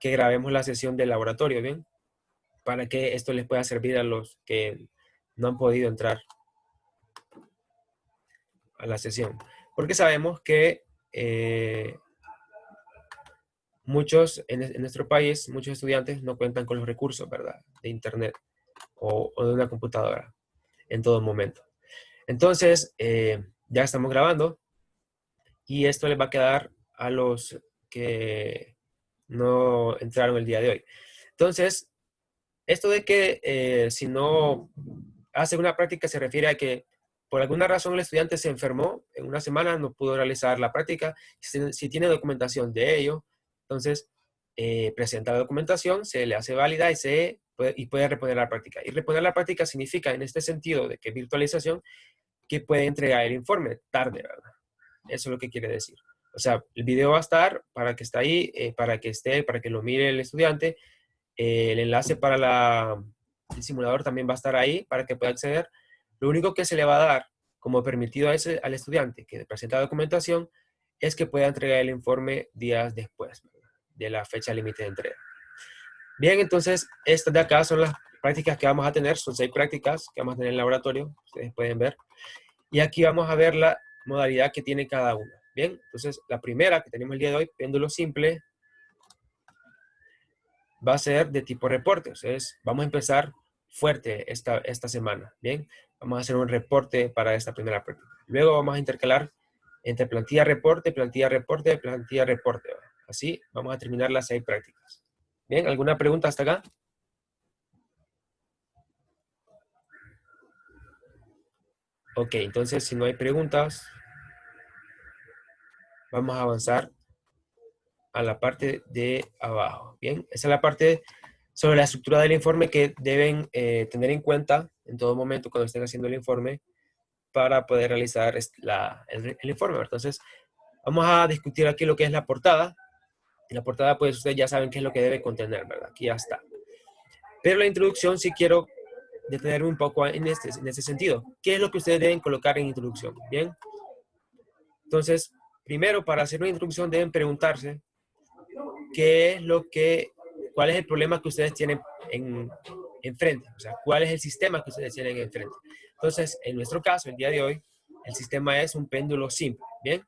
que grabemos la sesión del laboratorio, ¿bien? Para que esto les pueda servir a los que no han podido entrar a la sesión. Porque sabemos que en nuestro país, muchos estudiantes no cuentan con los recursos, ¿verdad? De internet o de una computadora en todo momento. Entonces, ya estamos grabando y esto les va a quedar a los que no entraron el día de hoy. Entonces, esto de que si no hace una práctica se refiere a que por alguna razón el estudiante se enfermó en una semana, no pudo realizar la práctica. Si tiene documentación de ello, entonces presenta la documentación, se le hace válida y puede reponer la práctica. Y reponer la práctica significa, en este sentido de que virtualización, que puede entregar el informe tarde, ¿verdad? Eso es lo que quiere decir. O sea, el video va a estar para que esté ahí, para que lo mire el estudiante. El enlace para el simulador también va a estar ahí para que pueda acceder. Lo único que se le va a dar como permitido al estudiante que presenta documentación es que pueda entregar el informe días después, ¿verdad?, de la fecha límite de entrega. Bien, entonces estas de acá son las prácticas que vamos a tener. Son 6 prácticas que vamos a tener en el laboratorio. Ustedes pueden ver. Y aquí vamos a ver la modalidad que tiene cada una. Bien, entonces la primera que tenemos el día de hoy, péndulo simple, va a ser de tipo reporte. Entonces vamos a empezar fuerte esta semana. Bien, vamos a hacer un reporte para esta primera práctica. Luego vamos a intercalar entre plantilla, reporte, plantilla, reporte, plantilla, reporte. Así vamos a terminar las 6 prácticas. Bien, ¿alguna pregunta hasta acá? Ok, entonces si no hay preguntas, vamos a avanzar a la parte de abajo. Bien, esa es la parte sobre la estructura del informe que deben tener en cuenta en todo momento cuando estén haciendo el informe para poder realizar el informe. Entonces, vamos a discutir aquí lo que es la portada. En la portada, pues, ustedes ya saben qué es lo que debe contener, ¿verdad? Aquí ya está. Pero la introducción sí quiero detenerme un poco en este sentido. ¿Qué es lo que ustedes deben colocar en introducción? Bien. Entonces, primero, para hacer una introducción deben preguntarse cuál es el problema que ustedes tienen enfrente, o sea, cuál es el sistema que ustedes tienen enfrente. Entonces, en nuestro caso, el día de hoy, el sistema es un péndulo simple, ¿bien?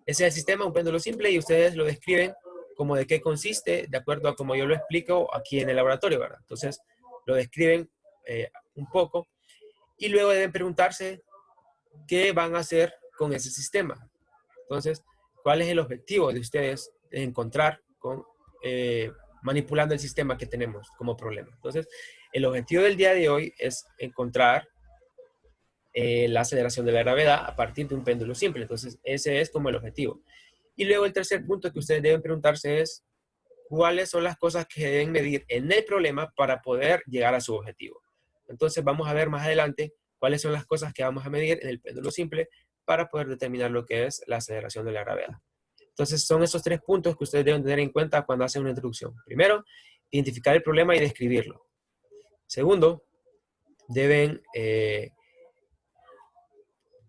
Ese es el sistema, un péndulo simple, y ustedes lo describen como de qué consiste, de acuerdo a como yo lo explico aquí en el laboratorio, ¿verdad? Entonces, lo describen un poco, y luego deben preguntarse qué van a hacer con ese sistema. Entonces, ¿cuál es el objetivo de ustedes de encontrar manipulando el sistema que tenemos como problema? Entonces, el objetivo del día de hoy es encontrar la aceleración de la gravedad a partir de un péndulo simple. Entonces, ese es como el objetivo. Y luego el tercer punto que ustedes deben preguntarse es cuáles son las cosas que deben medir en el problema para poder llegar a su objetivo. Entonces, vamos a ver más adelante cuáles son las cosas que vamos a medir en el péndulo simple para poder determinar lo que es la aceleración de la gravedad. Entonces, son esos 3 puntos que ustedes deben tener en cuenta cuando hacen una introducción. Primero, identificar el problema y describirlo. Segundo, deben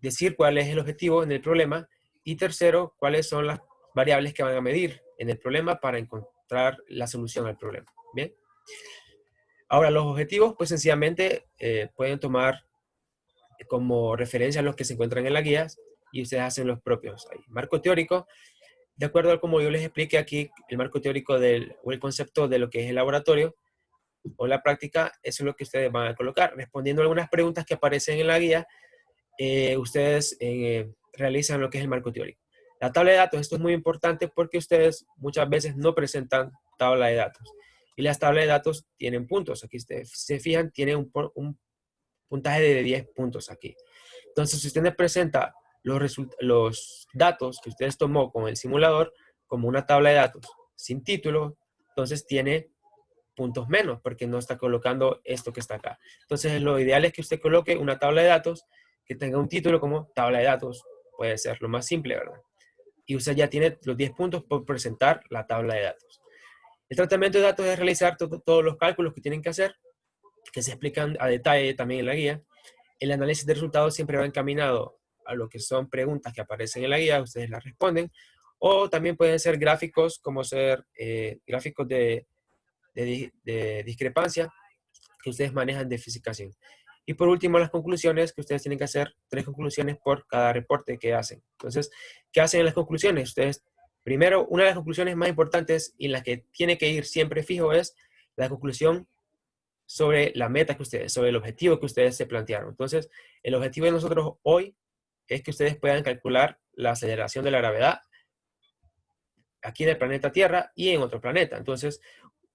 decir cuál es el objetivo en el problema. Y tercero, cuáles son las variables que van a medir en el problema para encontrar la solución al problema. Bien. Ahora, los objetivos, pues sencillamente pueden tomar como referencia a los que se encuentran en las guías y ustedes hacen los propios ahí. Marco teórico, de acuerdo a como yo les expliqué aquí, el marco teórico o el concepto de lo que es el laboratorio o la práctica, eso es lo que ustedes van a colocar. Respondiendo a algunas preguntas que aparecen en la guía, ustedes realizan lo que es el marco teórico. La tabla de datos, esto es muy importante porque ustedes muchas veces no presentan tabla de datos. Y las tablas de datos tienen puntos. Aquí ustedes se fijan, tiene un puntaje de 10 puntos aquí. Entonces, si usted me presenta los datos que ustedes tomó con el simulador como una tabla de datos sin título, entonces tiene puntos menos porque no está colocando esto que está acá. Entonces, lo ideal es que usted coloque una tabla de datos que tenga un título como tabla de datos. Puede ser lo más simple, ¿verdad? Y usted ya tiene los 10 puntos por presentar la tabla de datos. El tratamiento de datos es realizar todos los cálculos que tienen que hacer, que se explican a detalle también en la guía. El análisis de resultados siempre va encaminado a lo que son preguntas que aparecen en la guía, ustedes las responden, O también pueden ser gráficos, como ser gráficos de discrepancia que ustedes manejan de fisicación. Y por último, las conclusiones, que ustedes tienen que hacer 3 conclusiones por cada reporte que hacen. Entonces, ¿qué hacen en las conclusiones? Ustedes, primero, una de las conclusiones más importantes y en la que tiene que ir siempre fijo es la conclusión sobre la meta que ustedes, sobre el objetivo que ustedes se plantearon. Entonces, el objetivo de nosotros hoy es que ustedes puedan calcular la aceleración de la gravedad aquí en el planeta Tierra y en otro planeta. Entonces,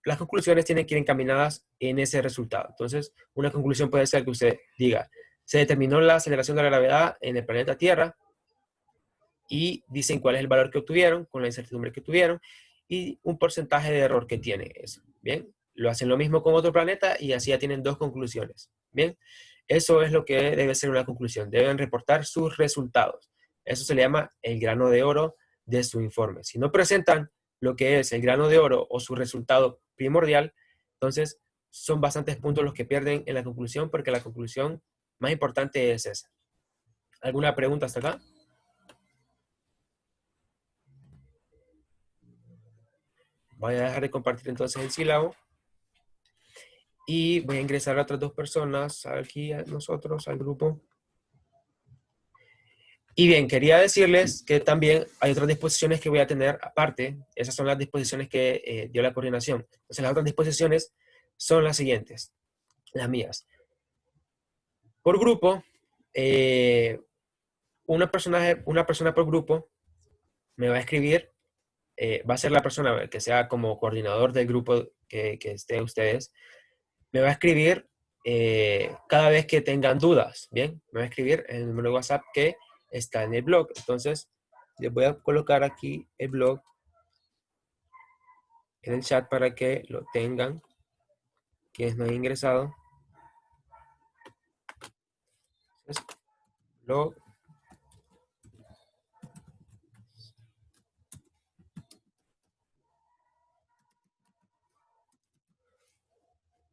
las conclusiones tienen que ir encaminadas en ese resultado. Entonces, una conclusión puede ser que usted diga, se determinó la aceleración de la gravedad en el planeta Tierra y dicen cuál es el valor que obtuvieron con la incertidumbre que tuvieron y un porcentaje de error que tiene eso. Bien, lo hacen lo mismo con otro planeta y así ya tienen 2 conclusiones. Bien, eso es lo que debe ser una conclusión. Deben reportar sus resultados. Eso se le llama el grano de oro de su informe. Si no presentan lo que es el grano de oro o su resultado primordial, entonces son bastantes puntos los que pierden en la conclusión porque la conclusión más importante es esa. ¿Alguna pregunta hasta acá? Voy a dejar de compartir entonces el sílabo y voy a ingresar a otras 2 personas aquí a nosotros, al grupo. Y bien, quería decirles que también hay otras disposiciones que voy a tener aparte. Esas son las disposiciones que dio la coordinación. Entonces, las otras disposiciones son las siguientes, las mías. Por grupo, una persona por grupo me va a escribir, va a ser la persona que sea como coordinador del grupo que estén ustedes, me va a escribir cada vez que tengan dudas, ¿bien? Me va a escribir en el número de WhatsApp que está en el blog. Entonces, les voy a colocar aquí el blog en el chat para que lo tengan, quienes no han ingresado. Entonces, blog.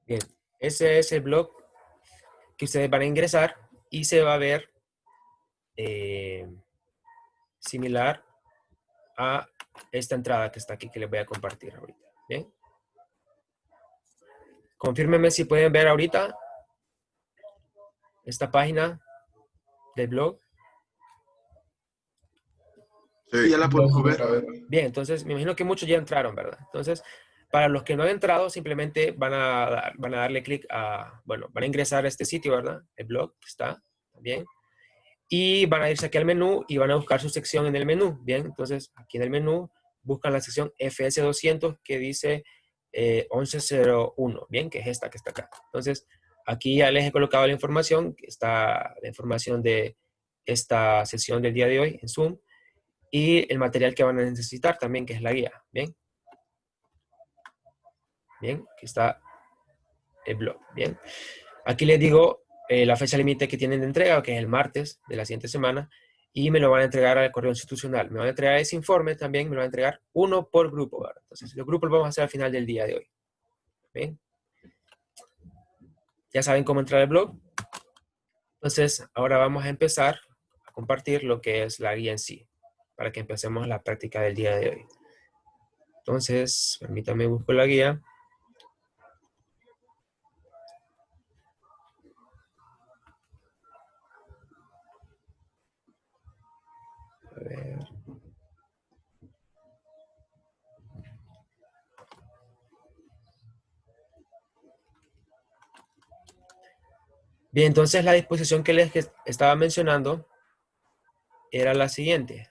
Bien, ese es el blog que ustedes van a ingresar y se va a ver similar a esta entrada que está aquí, que les voy a compartir ahorita. Bien. Confírmenme si pueden ver ahorita esta página del blog. Sí, ya la podemos ver. Bien, entonces me imagino que muchos ya entraron, ¿verdad? Entonces, para los que no han entrado, simplemente van a darle clic a, bueno, van a ingresar a este sitio, ¿verdad? El blog que está, bien. Y van a irse aquí al menú y van a buscar su sección en el menú, bien. Entonces, aquí en el menú buscan la sección FS200 que dice 1101, bien, que es esta que está acá. Entonces, aquí ya les he colocado la información, que está la información de esta sesión del día de hoy en Zoom y el material que van a necesitar también, que es la guía, bien. Bien, aquí está el blog, bien. Aquí les digo la fecha límite que tienen de entrega, que es el martes de la siguiente semana, y me lo van a entregar al correo institucional. Me van a entregar ese informe también, me lo van a entregar uno por grupo, ¿verdad? Entonces, los grupos los vamos a hacer al final del día de hoy. ¿Bien? Ya saben cómo entrar al blog. Entonces, ahora vamos a empezar a compartir lo que es la guía en sí, para que empecemos la práctica del día de hoy. Entonces, permítanme buscar la guía. A ver. Bien, entonces la disposición que les estaba mencionando era la siguiente.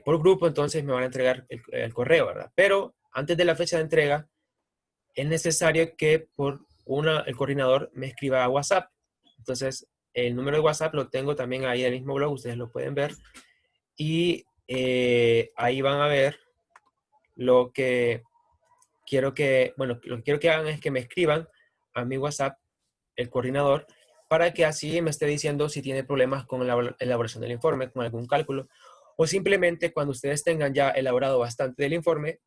Por grupo, entonces me van a entregar el correo, ¿verdad? Pero antes de la fecha de entrega, es necesario que el coordinador me escriba a WhatsApp. Entonces, el número de WhatsApp lo tengo también ahí en el mismo blog, ustedes lo pueden ver. Y ahí van a ver lo que quiero que, bueno, lo que quiero que hagan es que me escriban a mi WhatsApp, el coordinador, para que así me esté diciendo si tiene problemas con la elaboración del informe, con algún cálculo, o simplemente cuando ustedes tengan ya elaborado bastante del informe,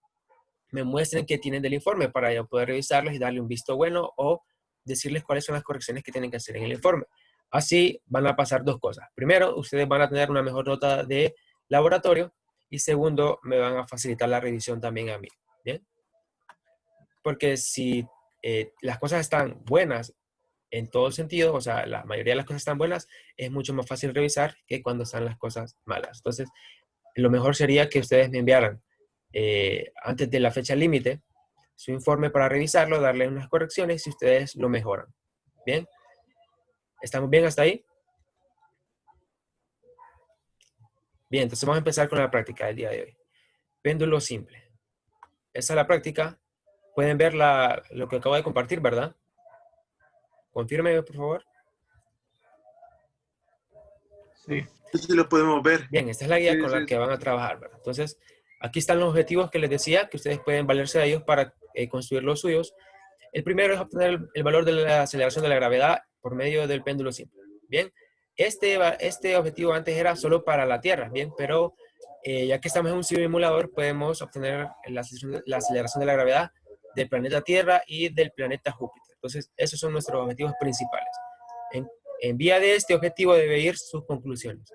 me muestren qué tienen del informe para yo poder revisarlos y darle un visto bueno o decirles cuáles son las correcciones que tienen que hacer en el informe. Así van a pasar 2 cosas. Primero, ustedes van a tener una mejor nota de laboratorio. Y segundo, me van a facilitar la revisión también a mí. ¿Bien? Porque si las cosas están buenas en todo sentido, o sea, la mayoría de las cosas están buenas, es mucho más fácil revisar que cuando están las cosas malas. Entonces, lo mejor sería que ustedes me enviaran antes de la fecha límite su informe para revisarlo, darle unas correcciones si ustedes lo mejoran. ¿Bien? ¿Estamos bien hasta ahí? Bien, entonces vamos a empezar con la práctica del día de hoy. Péndulo simple. Esa es la práctica. Pueden ver lo que acabo de compartir, ¿verdad? Confírmeme, por favor. Sí. Sí lo podemos ver. Bien, esta es la guía Sí, con la sí. que van a trabajar, ¿verdad? Entonces, aquí están los objetivos que les decía, que ustedes pueden valerse de ellos para construir los suyos. El primero es obtener el valor de la aceleración de la gravedad por medio del péndulo simple. Bien, este objetivo antes era solo para la Tierra, bien, pero ya que estamos en un simulador, podemos obtener la aceleración de la gravedad del planeta Tierra y del planeta Júpiter. Entonces, esos son nuestros objetivos principales. En vía de este objetivo debe ir sus conclusiones.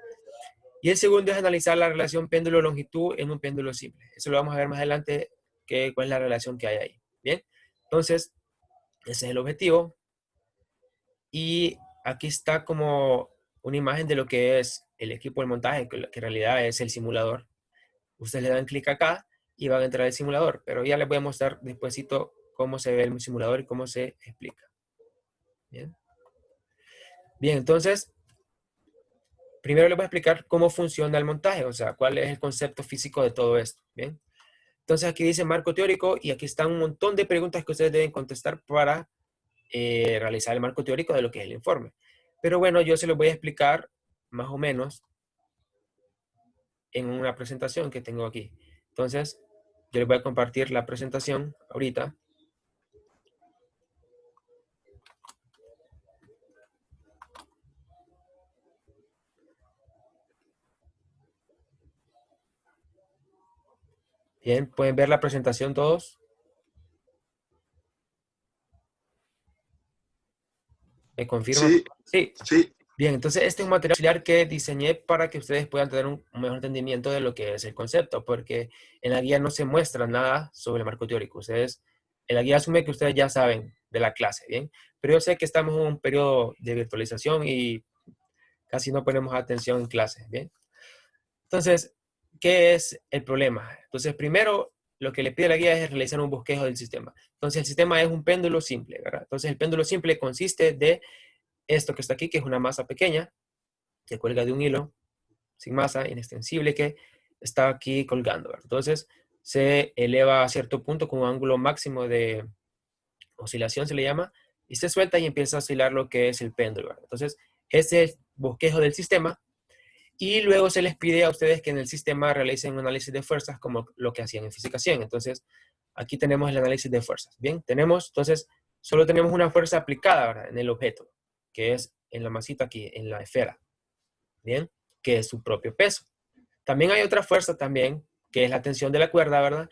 Y el segundo es analizar la relación péndulo-longitud en un péndulo simple. Eso lo vamos a ver más adelante, cuál es la relación que hay ahí. Bien, entonces, ese es el objetivo. Y aquí está como una imagen de lo que es el equipo de montaje, que en realidad es el simulador. Ustedes le dan clic acá y van a entrar al simulador, pero ya les voy a mostrar despuesito cómo se ve el simulador y cómo se explica. Bien, bien, entonces, primero les voy a explicar cómo funciona el montaje, o sea, cuál es el concepto físico de todo esto. Bien, entonces aquí dice marco teórico y aquí están un montón de preguntas que ustedes deben contestar para realizar el marco teórico de lo que es el informe. Pero bueno, yo se los voy a explicar más o menos en una presentación que tengo aquí. Entonces, yo les voy a compartir la presentación ahorita. Bien, ¿pueden ver la presentación todos? ¿Me confirman? Sí, Sí. sí. Bien, entonces este es un material auxiliar que diseñé para que ustedes puedan tener un mejor entendimiento de lo que es el concepto, porque en la guía no se muestra nada sobre el marco teórico. En la guía asume que ustedes ya saben de la clase, ¿bien? Pero yo sé que estamos en un periodo de virtualización y casi no ponemos atención en clase, ¿bien? Entonces, ¿qué es el problema? Entonces, primero, lo que le pide la guía es realizar un bosquejo del sistema. Entonces, el sistema es un péndulo simple, ¿verdad? Entonces, el péndulo simple consiste de esto que está aquí, que es una masa pequeña, que cuelga de un hilo sin masa, inextensible, que está aquí colgando, ¿verdad? Entonces, se eleva a cierto punto con un ángulo máximo de oscilación, se le llama, y se suelta y empieza a oscilar lo que es el péndulo, ¿verdad? Entonces, ese es el bosquejo del sistema. Y luego se les pide a ustedes que en el sistema realicen un análisis de fuerzas como lo que hacían en física 100. Entonces, aquí tenemos el análisis de fuerzas. Bien, entonces, solo tenemos una fuerza aplicada, ¿verdad?, en el objeto, que es en la masita aquí, en la esfera. Bien, que es su propio peso. También hay otra fuerza también, que es la tensión de la cuerda, ¿verdad?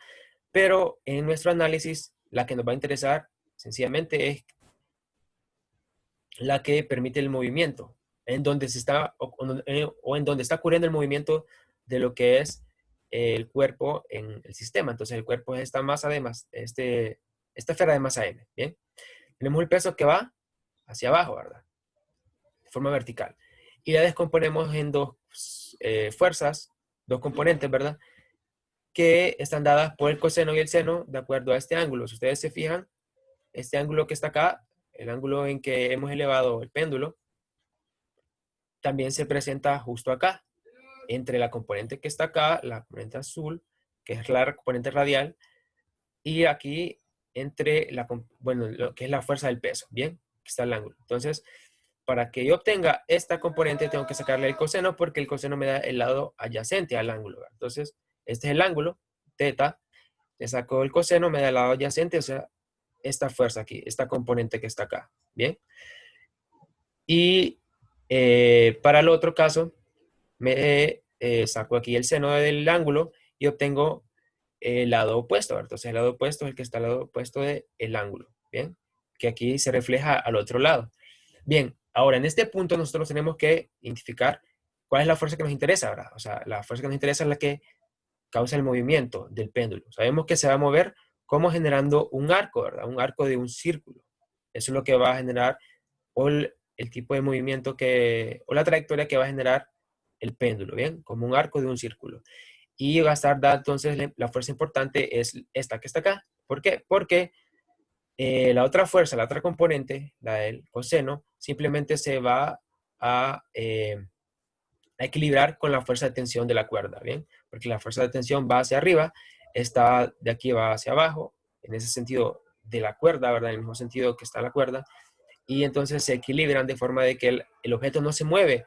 Pero en nuestro análisis, la que nos va a interesar sencillamente es la que permite el movimiento, en donde se está, o en donde está ocurriendo el movimiento de lo que es el cuerpo en el sistema. Entonces el cuerpo es esta masa de masa, esta esfera de masa M, ¿bien? Tenemos el peso que va hacia abajo, ¿verdad? De forma vertical. Y la descomponemos en dos fuerzas, dos componentes, ¿verdad? Que están dadas por el coseno y el seno de acuerdo a este ángulo. Si ustedes se fijan, este ángulo que está acá, el ángulo en que hemos elevado el péndulo, también se presenta justo acá, entre la componente que está acá, la componente azul, que es la componente radial, y aquí entre lo que es la fuerza del peso, ¿bien? Aquí está el ángulo. Entonces, para que yo obtenga esta componente, tengo que sacarle el coseno, porque el coseno me da el lado adyacente al ángulo, ¿verdad? Entonces, este es el ángulo, teta, le saco el coseno, me da el lado adyacente, o sea, esta fuerza aquí, esta componente que está acá, ¿bien? Y para el otro caso, me saco aquí el seno del ángulo y obtengo el lado opuesto, ¿verdad? Entonces el lado opuesto es el que está al lado opuesto del ángulo, ¿bien? Que aquí se refleja al otro lado. Bien, ahora en este punto nosotros tenemos que identificar ¿cuál es la fuerza que nos interesa, verdad? O sea, la fuerza que nos interesa es la que causa el movimiento del péndulo. Sabemos que se va a mover como generando un arco, ¿verdad? Un arco de un círculo. Eso es lo que va a generar o el tipo de movimiento o la trayectoria que va a generar el péndulo, ¿bien? Como un arco de un círculo. Y va a estar dada, entonces, la fuerza importante es esta que está acá. ¿Por qué? Porque la otra fuerza, la otra componente, la del coseno, simplemente se va a equilibrar con la fuerza de tensión de la cuerda, ¿bien? Porque la fuerza de tensión va hacia arriba, esta de aquí va hacia abajo, en ese sentido de la cuerda, ¿verdad? En el mismo sentido que está la cuerda, y entonces se equilibran de forma de que el objeto no se mueve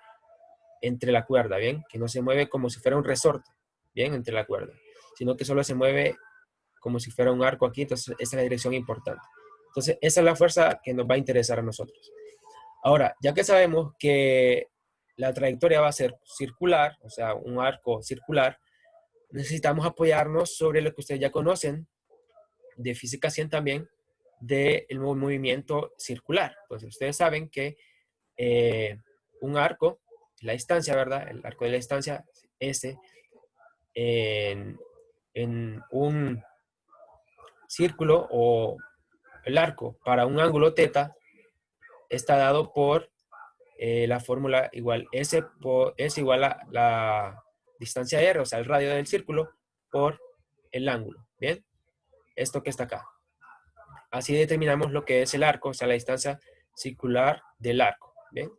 entre la cuerda, ¿bien? Que no se mueve como si fuera un resorte, ¿bien? Entre la cuerda, sino que solo se mueve como si fuera un arco aquí, entonces esa es la dirección importante. Entonces, esa es la fuerza que nos va a interesar a nosotros. Ahora, ya que sabemos que la trayectoria va a ser circular, o sea, un arco circular, necesitamos apoyarnos sobre lo que ustedes ya conocen de física 100 también, del movimiento circular. Entonces, ustedes saben que un arco, la distancia, ¿verdad? El arco de la distancia, S, en, en un círculo o el arco para un ángulo θ está dado por la fórmula igual S igual a la distancia R, o sea, el radio del círculo, por el ángulo, ¿bien? Esto que está acá. Así determinamos lo que es el arco, o sea, la distancia circular del arco, ¿bien?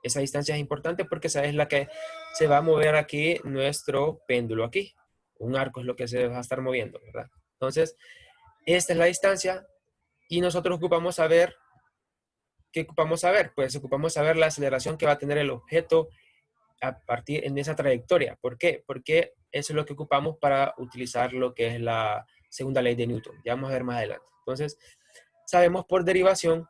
Esa distancia es importante porque esa es la que se va a mover aquí nuestro péndulo aquí. Un arco es lo que se va a estar moviendo, ¿verdad? Entonces, esta es la distancia y nosotros ocupamos saber, ¿qué ocupamos saber? Pues ocupamos saber la aceleración que va a tener el objeto a partir en esa trayectoria. ¿Por qué? Porque eso es lo que ocupamos para utilizar lo que es la segunda ley de Newton. Ya vamos a ver más adelante. Entonces, sabemos por derivación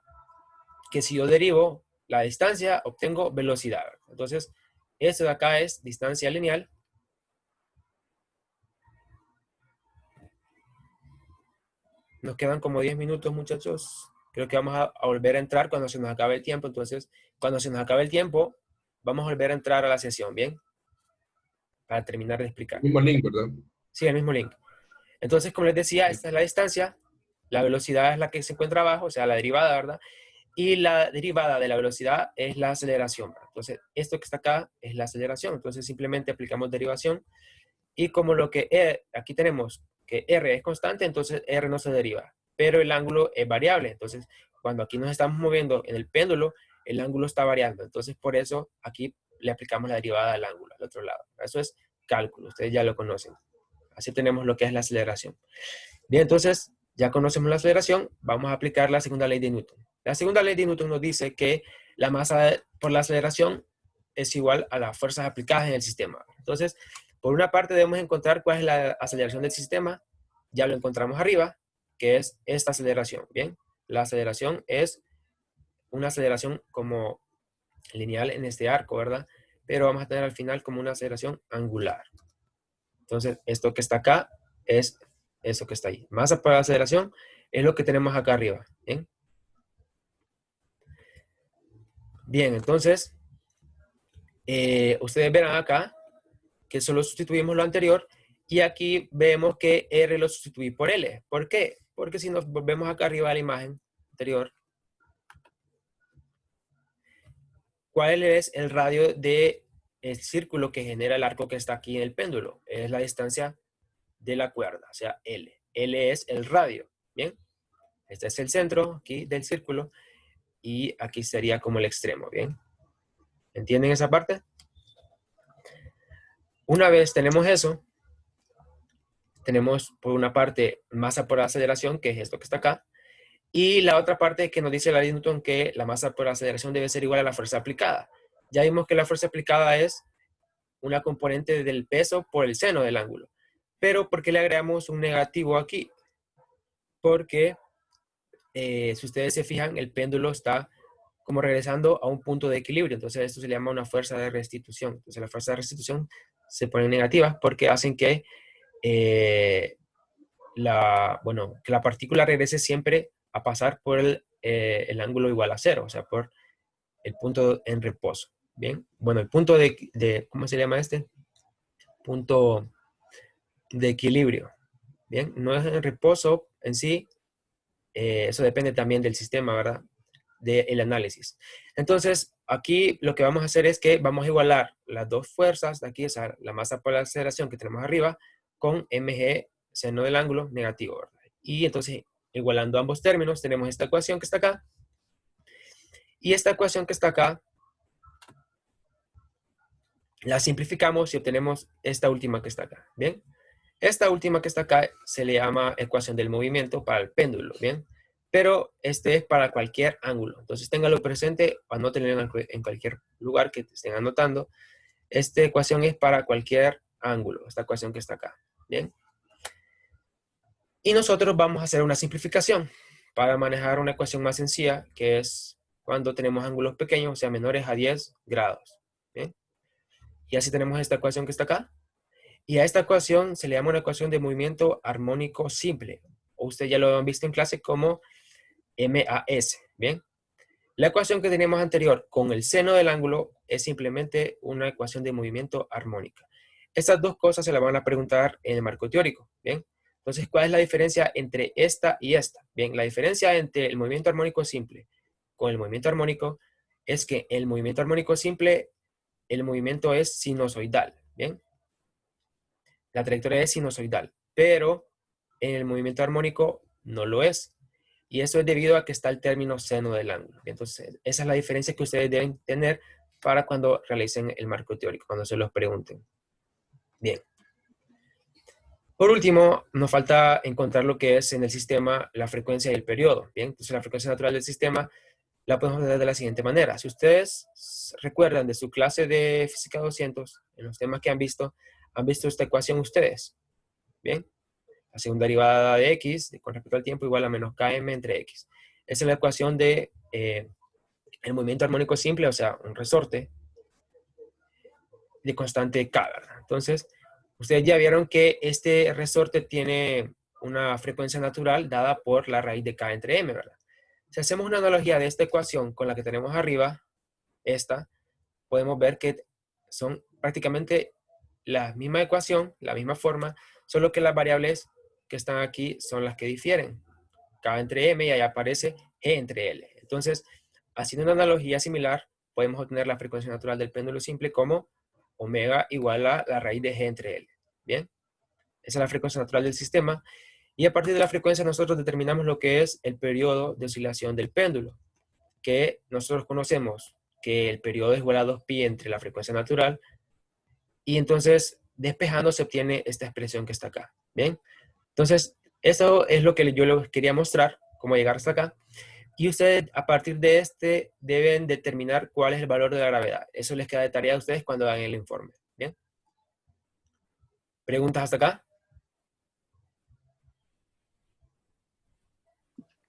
que si yo derivo la distancia, obtengo velocidad. Entonces, esto de acá es distancia lineal. Nos quedan como 10 minutos, muchachos. Creo que vamos a volver a entrar cuando se nos acabe el tiempo. Entonces, cuando se nos acabe el tiempo, vamos a volver a entrar a la sesión, ¿bien? Para terminar de explicar. Mismo link, ¿verdad? Sí, el mismo link. Entonces, como les decía, esta es la distancia, la velocidad es la que se encuentra abajo, o sea, la derivada, ¿verdad? Y la derivada de la velocidad es la aceleración, ¿verdad? Entonces, esto que está acá es la aceleración. Entonces, simplemente aplicamos derivación. Y como lo que aquí tenemos que R es constante, entonces R no se deriva. Pero el ángulo es variable. Entonces, cuando aquí nos estamos moviendo en el péndulo, el ángulo está variando. Entonces, por eso aquí le aplicamos la derivada del ángulo al otro lado. Eso es cálculo. Ustedes ya lo conocen. Así tenemos lo que es la aceleración. Bien, entonces, ya conocemos la aceleración, vamos a aplicar la segunda ley de Newton. La segunda ley de Newton nos dice que la masa por la aceleración es igual a las fuerzas aplicadas en el sistema. Entonces, por una parte debemos encontrar cuál es la aceleración del sistema. Ya lo encontramos arriba, que es esta aceleración. Bien, la aceleración es una aceleración como lineal en este arco, ¿verdad? Pero vamos a tener al final como una aceleración angular. Entonces, esto que está acá es eso que está ahí. Masa por aceleración es lo que tenemos acá arriba. ¿Bien? Bien, entonces, ustedes verán acá que solo sustituimos lo anterior y aquí vemos que R lo sustituí por L. ¿Por qué? Porque si nos volvemos acá arriba a la imagen anterior, ¿cuál es el radio del círculo que genera el arco que está aquí en el péndulo? Es la distancia de la cuerda, o sea, L. L es el radio, ¿bien? Este es el centro aquí del círculo y aquí sería como el extremo, ¿bien? ¿Entienden esa parte? Una vez tenemos eso, tenemos por una parte masa por aceleración, que es esto que está acá, y la otra parte que nos dice la ley de Newton que la masa por aceleración debe ser igual a la fuerza aplicada. Ya vimos que la fuerza aplicada es una componente del peso por el seno del ángulo. Pero ¿por qué le agregamos un negativo aquí? Porque si ustedes se fijan, el péndulo está como regresando a un punto de equilibrio. Entonces esto se le llama una fuerza de restitución. Entonces la fuerza de restitución se pone negativa porque hacen que que la partícula regrese siempre a pasar por el ángulo igual a cero, o sea, por el punto en reposo. Bien, bueno, el punto ¿cómo se llama este? Punto de equilibrio. Bien, no es en reposo en sí, eso depende también del sistema, ¿verdad? Del análisis. Entonces, aquí lo que vamos a hacer es que vamos a igualar las dos fuerzas de aquí, o sea, la masa por la aceleración que tenemos arriba, con mg, seno del ángulo negativo, ¿verdad? Y entonces, igualando ambos términos, tenemos esta ecuación que está acá, y esta ecuación que está acá, la simplificamos y obtenemos esta última que está acá, ¿bien? Esta última que está acá se le llama ecuación del movimiento para el péndulo, ¿bien? Pero este es para cualquier ángulo. Entonces, téngalo presente, anótenlo en cualquier lugar que te estén anotando. Esta ecuación es para cualquier ángulo, esta ecuación que está acá, ¿bien? Y nosotros vamos a hacer una simplificación para manejar una ecuación más sencilla, que es cuando tenemos ángulos pequeños, o sea, menores a 10 grados, ¿bien? Y así tenemos esta ecuación que está acá. Y a esta ecuación se le llama una ecuación de movimiento armónico simple. O usted ya lo han visto en clase como MAS, ¿bien? La ecuación que teníamos anterior con el seno del ángulo es simplemente una ecuación de movimiento armónica. Estas dos cosas se las van a preguntar en el marco teórico, ¿bien? Entonces, ¿cuál es la diferencia entre esta y esta? Bien, la diferencia entre el movimiento armónico simple con el movimiento armónico es que el movimiento armónico simple, el movimiento es sinusoidal, ¿bien? La trayectoria es sinusoidal, pero en el movimiento armónico no lo es. Y eso es debido a que está el término seno del ángulo. Entonces, esa es la diferencia que ustedes deben tener para cuando realicen el marco teórico, cuando se los pregunten. Bien. Por último, nos falta encontrar lo que es en el sistema la frecuencia y el periodo. Bien, entonces la frecuencia natural del sistema la podemos ver de la siguiente manera. Si ustedes recuerdan de su clase de Física 200, en los temas que han visto esta ecuación ustedes. Bien, la segunda derivada de x con respecto al tiempo igual a menos km entre x. Esa es la ecuación de el movimiento armónico simple, o sea, un resorte de constante k, ¿verdad? Entonces, ustedes ya vieron que este resorte tiene una frecuencia natural dada por la raíz de k entre m, ¿verdad? Si hacemos una analogía de esta ecuación con la que tenemos arriba, esta, podemos ver que son prácticamente la misma ecuación, la misma forma, solo que las variables que están aquí son las que difieren. K entre m y ahí aparece G entre L. Entonces, haciendo una analogía similar, podemos obtener la frecuencia natural del péndulo simple como omega igual a la raíz de G entre L. ¿Bien? Esa es la frecuencia natural del sistema. Y a partir de la frecuencia nosotros determinamos lo que es el periodo de oscilación del péndulo, que nosotros conocemos que el periodo es igual a 2pi entre la frecuencia natural. Y entonces, despejando se obtiene esta expresión que está acá. ¿Bien? Entonces, eso es lo que yo les quería mostrar, cómo llegar hasta acá. Y ustedes, a partir de este, deben determinar cuál es el valor de la gravedad. Eso les queda de tarea a ustedes cuando hagan el informe. ¿Bien? ¿Preguntas hasta acá?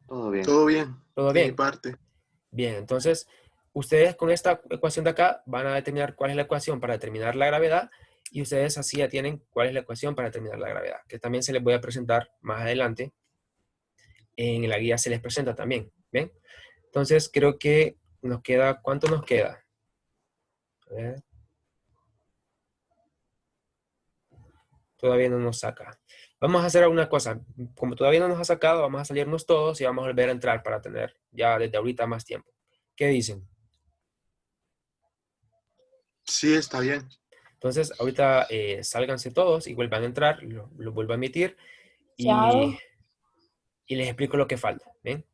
Todo bien. Todo bien. ¿Todo De mi bien? parte. Bien, entonces, ustedes con esta ecuación de acá van a determinar cuál es la ecuación para determinar la gravedad y ustedes así ya tienen cuál es la ecuación para determinar la gravedad, que también se les voy a presentar más adelante. En la guía se les presenta también. ¿Bien? Entonces, creo que nos queda, ¿cuánto nos queda? A ver. Todavía no nos saca. Vamos a hacer una cosa. Como todavía no nos ha sacado, vamos a salirnos todos y vamos a volver a entrar para tener ya desde ahorita más tiempo. ¿Qué dicen? Sí, está bien. Entonces, ahorita sálganse todos y vuelvan a entrar, lo vuelvo a emitir Chao. y les explico lo que falta. ¿Bien?